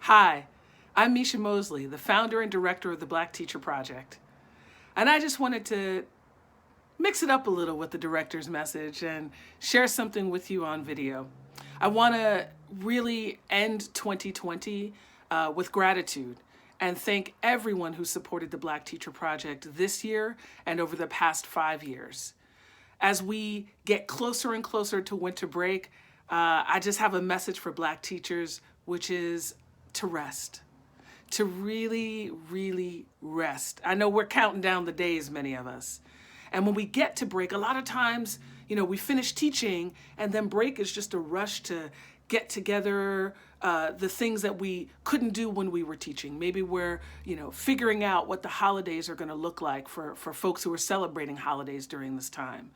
Hi, I'm Micia Mosely, the founder and director of the Black Teacher Project. And I just wanted to mix it up a little with the director's message and share something with you on video. I want to really end 2020 with gratitude and thank everyone who supported the Black Teacher Project this year and over the past 5 years. As we get closer and closer to winter break, I just have a message for Black teachers, which is to rest. To really, really rest. I know we're counting down the days, many of us. And when we get to break, a lot of times, we finish teaching and then break is just a rush to get together the things that we couldn't do when we were teaching. Maybe we're, figuring out what the holidays are going to look like for folks who are celebrating holidays during this time.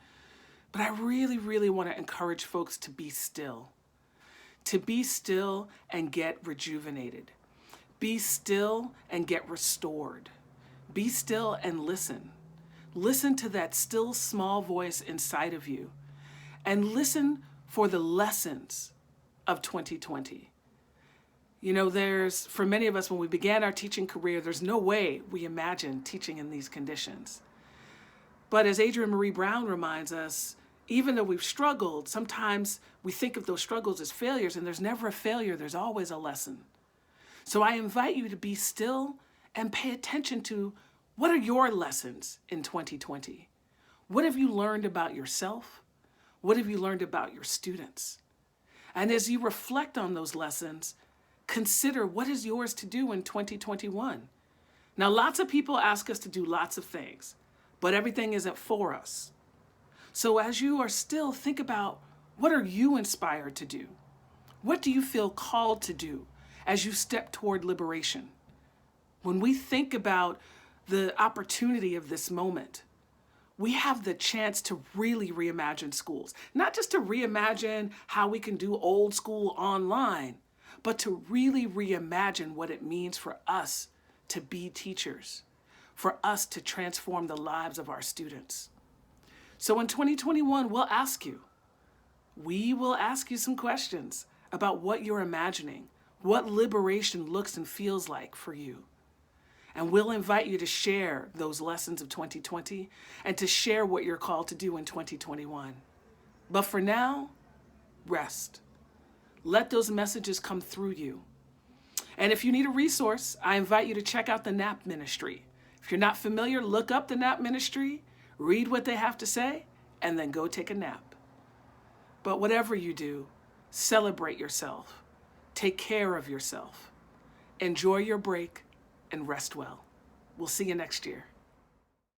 But I really, really want to encourage folks to be still and get rejuvenated. Be still and get restored. Be still and listen. Listen to that still small voice inside of you and listen for the lessons of 2020. For many of us, when we began our teaching career, there's no way we imagined teaching in these conditions. But as Adrienne Maree Brown reminds us, even though we've struggled, sometimes we think of those struggles as failures, and there's never a failure, there's always a lesson. So I invite you to be still and pay attention to what are your lessons in 2020? What have you learned about yourself? What have you learned about your students? And as you reflect on those lessons, consider what is yours to do in 2021. Now, lots of people ask us to do lots of things, but everything isn't for us. So as you are still, think about what are you inspired to do? What do you feel called to do as you step toward liberation? When we think about the opportunity of this moment, we have the chance to really reimagine schools. Not just to reimagine how we can do old school online, but to really reimagine what it means for us to be teachers, for us to transform the lives of our students. So in 2021, we will ask you some questions about what you're imagining, what liberation looks and feels like for you. And we'll invite you to share those lessons of 2020 and to share what you're called to do in 2021. But for now, rest. Let those messages come through you. And if you need a resource, I invite you to check out the NAP Ministry. If you're not familiar, look up the NAP Ministry, read what they have to say, and then go take a nap. But whatever you do, celebrate yourself. Take care of yourself. Enjoy your break and rest well. We'll see you next year.